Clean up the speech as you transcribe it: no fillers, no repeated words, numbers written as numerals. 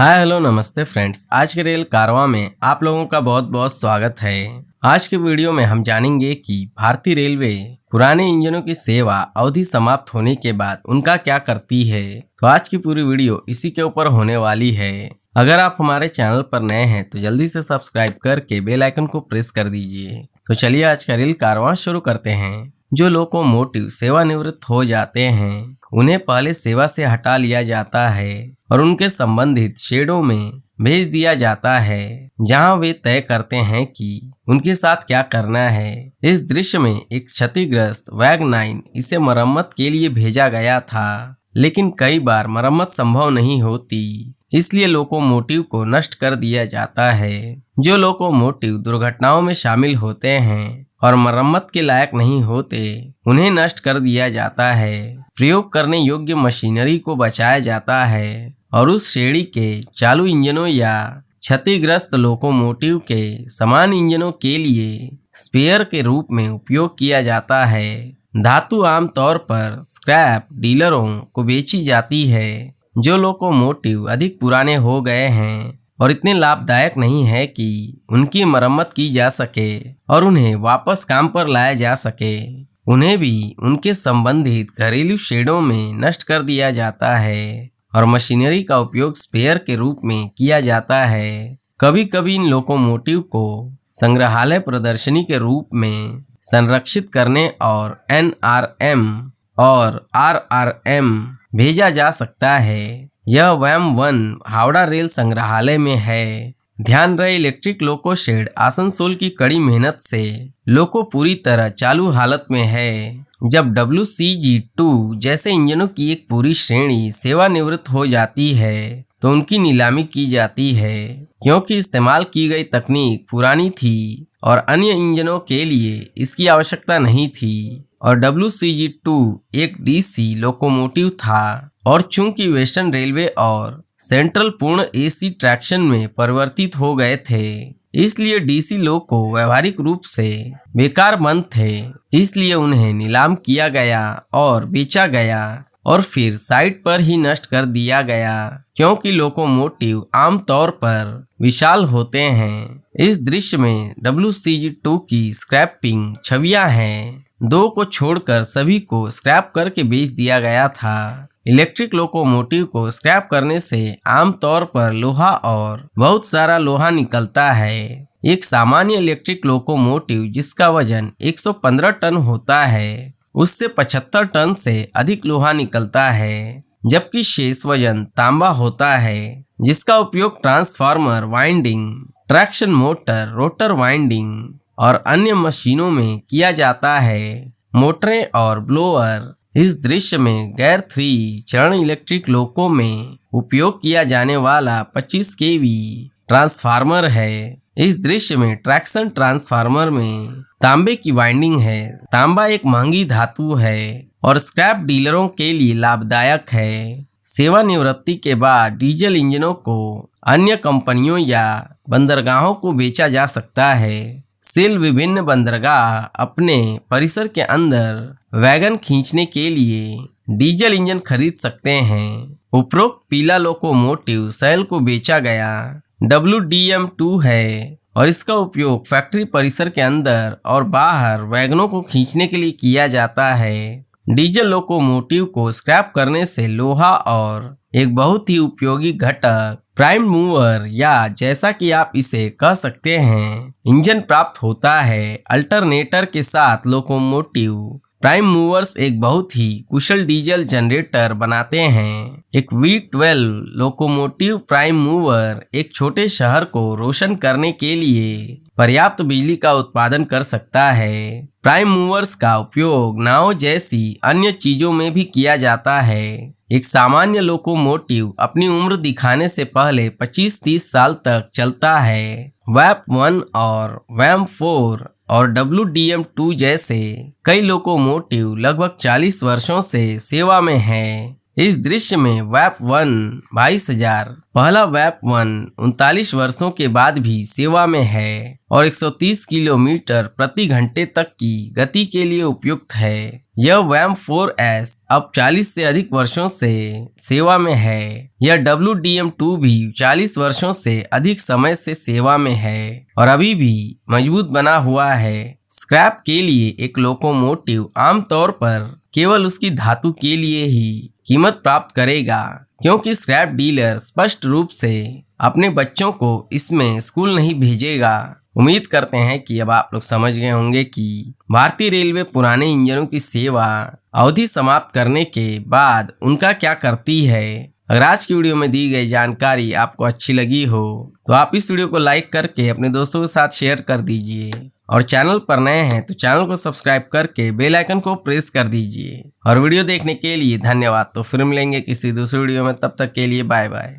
Hi hello नमस्ते friends. आज के रेल कारवां में आप लोगों का बहुत बहुत स्वागत है। आज के वीडियो में हम जानेंगे कि भारतीय रेलवे पुराने इंजनों की सेवा अवधि समाप्त होने के बाद उनका क्या करती है। तो आज की पूरी वीडियो इसी के ऊपर होने वाली है। अगर आप हमारे चैनल पर नए हैं तो जल्दी से सब्सक्राइब करके बेल आइकन को प्रेस कर दीजिए। तो चलिए आज का रेल कारवां शुरू करते हैं। जो लोकोमोटिव सेवानिवृत्त हो जाते हैं उन्हें पहले सेवा से हटा लिया जाता है और उनके संबंधित शेडों में भेज दिया जाता है, जहां वे तय करते हैं कि उनके साथ क्या करना है। इस दृश्य में एक क्षतिग्रस्त वैगनाइन इसे मरम्मत के लिए भेजा गया था, लेकिन कई बार मरम्मत संभव नहीं होती, इसलिए लोकोमोटिव को नष्ट कर दिया जाता है। जो लोकोमोटिव दुर्घटनाओं में शामिल होते हैं और मरम्मत के लायक नहीं होते, उन्हें नष्ट कर दिया जाता है। प्रयोग करने योग्य मशीनरी को बचाया जाता है और उस श्रेणी के चालू इंजनों या क्षतिग्रस्त लोकोमोटिव के समान इंजनों के लिए स्पेयर के रूप में उपयोग किया जाता है। धातु आमतौर पर स्क्रैप डीलरों को बेची जाती है। जो लोकोमोटिव अधिक पुराने हो गए हैं और इतने लाभदायक नहीं है कि उनकी मरम्मत की जा सके और उन्हें वापस काम पर लाया जा सके, उन्हें भी उनके संबंधित घरेलू शेडों में नष्ट कर दिया जाता है और मशीनरी का उपयोग स्पेयर के रूप में किया जाता है। कभी कभी इन लोकोमोटिव को संग्रहालय प्रदर्शनी के रूप में संरक्षित करने और NRM और RRM भेजा जा सकता है। यह WAM-1 हावड़ा रेल संग्रहालय में है। ध्यान रहे, इलेक्ट्रिक लोको शेड आसनसोल की कड़ी मेहनत से लोको पूरी तरह चालू हालत में है। जब WCG2 जैसे इंजनों की एक पूरी श्रेणी सेवानिवृत्त हो जाती है तो उनकी नीलामी की जाती है, क्योंकि इस्तेमाल की गई तकनीक पुरानी थी और अन्य इंजनों के लिए इसकी आवश्यकता नहीं थी। और WCG2 एक DC लोकोमोटिव था और चूंकि वेस्टर्न रेलवे और सेंट्रल पूर्ण AC ट्रैक्शन में परिवर्तित हो गए थे, इसलिए DC लोको व्यवहारिक रूप से बेकार बंद थे। इसलिए उन्हें नीलाम किया गया और बेचा गया और फिर साइट पर ही नष्ट कर दिया गया, क्योंकि लोकोमोटिव आमतौर पर विशाल होते हैं। इस दृश्य में WCG2 की स्क्रैपिंग छवियां हैं। 2 को छोड़कर सभी को स्क्रैप करके बेच दिया गया था। इलेक्ट्रिक लोकोमोटिव को स्क्रैप करने से आमतौर पर लोहा और बहुत सारा लोहा निकलता है। एक सामान्य इलेक्ट्रिक लोकोमोटिव जिसका वजन 115 टन होता है, उससे 75 टन से अधिक लोहा निकलता है, जबकि शेष वजन तांबा होता है, जिसका उपयोग transformer winding, traction motor, rotor winding और अन्य मशीनों में किया जाता है। मोटरें और ब्लोअर इस दृश्य में गैर 3 चरण इलेक्ट्रिक लोको में उपयोग किया जाने वाला 25 kV ट्रांसफार्मर है। इस दृश्य में ट्रैक्शन ट्रांसफार्मर में तांबे की वाइंडिंग है। तांबा एक महंगी धातु है और स्क्रैप डीलरों के लिए लाभदायक है। सेवानिवृत्ति के बाद डीजल इंजनों को अन्य कंपनियों या बंदरगाहों को बेचा जा सकता है। सेल विभिन्न बंदरगाह अपने परिसर के अंदर वैगन खींचने के लिए डीजल इंजन खरीद सकते हैं। उपरोक्त पीला लोकोमोटिव सेल को बेचा गया WDM-2 है और इसका उपयोग फैक्ट्री परिसर के अंदर और बाहर वैगनों को खींचने के लिए किया जाता है। डीजल लोकोमोटिव को स्क्रैप करने से लोहा और एक बहुत ही उपयोगी घटक प्राइम मूवर या जैसा कि आप इसे कह सकते हैं इंजन प्राप्त होता है। अल्टरनेटर के साथ लोकोमोटिव प्राइम मूवर्स एक बहुत ही कुशल डीजल जनरेटर बनाते हैं। एक V12 लोकोमोटिव प्राइम मूवर एक छोटे शहर को रोशन करने के लिए पर्याप्त बिजली का उत्पादन कर सकता है। प्राइम मूवर्स का उपयोग नाव जैसी अन्य चीजों में भी किया जाता है। एक सामान्य लोकोमोटिव अपनी उम्र दिखाने से पहले 25-30 साल तक चलता है। WAP-1 और WAM-4 और WDM-2 जैसे कई लोकोमोटिव लगभग 40 वर्षों से सेवा में हैं। इस दृश्य में वेप-1 22,000, पहला वेप-1 39 वर्षों के बाद भी सेवा में है और 130 किलोमीटर प्रति घंटे तक की गति के लिए उपयुक्त है। यह WAM-4S अब 40 से अधिक वर्षों से सेवा में है। यह WDM-2 भी 40 वर्षों से अधिक समय से सेवा में है और अभी भी मजबूत बना हुआ है। स्क्रैप के लिए एक लोकोमोटिव आमतौर पर केवल उसकी धातु के लिए ही कीमत प्राप्त करेगा, क्योंकि स्क्रैप डीलर स्पष्ट रूप से अपने बच्चों को इसमें स्कूल नहीं भेजेगा। उम्मीद करते हैं कि अब आप लोग समझ गए होंगे कि भारतीय रेलवे पुराने इंजनों की सेवा अवधि समाप्त करने के बाद उनका क्या करती है। अगर आज की वीडियो में दी गई जानकारी आपको अच्छी लगी हो तो आप इस वीडियो को लाइक करके अपने दोस्तों के साथ शेयर कर दीजिए और चैनल पर नए हैं तो चैनल को सब्सक्राइब करके बेल आइकन को प्रेस कर दीजिए। और वीडियो देखने के लिए धन्यवाद। तो फिर मिलेंगे किसी दूसरी वीडियो में, तब तक के लिए बाय बाय।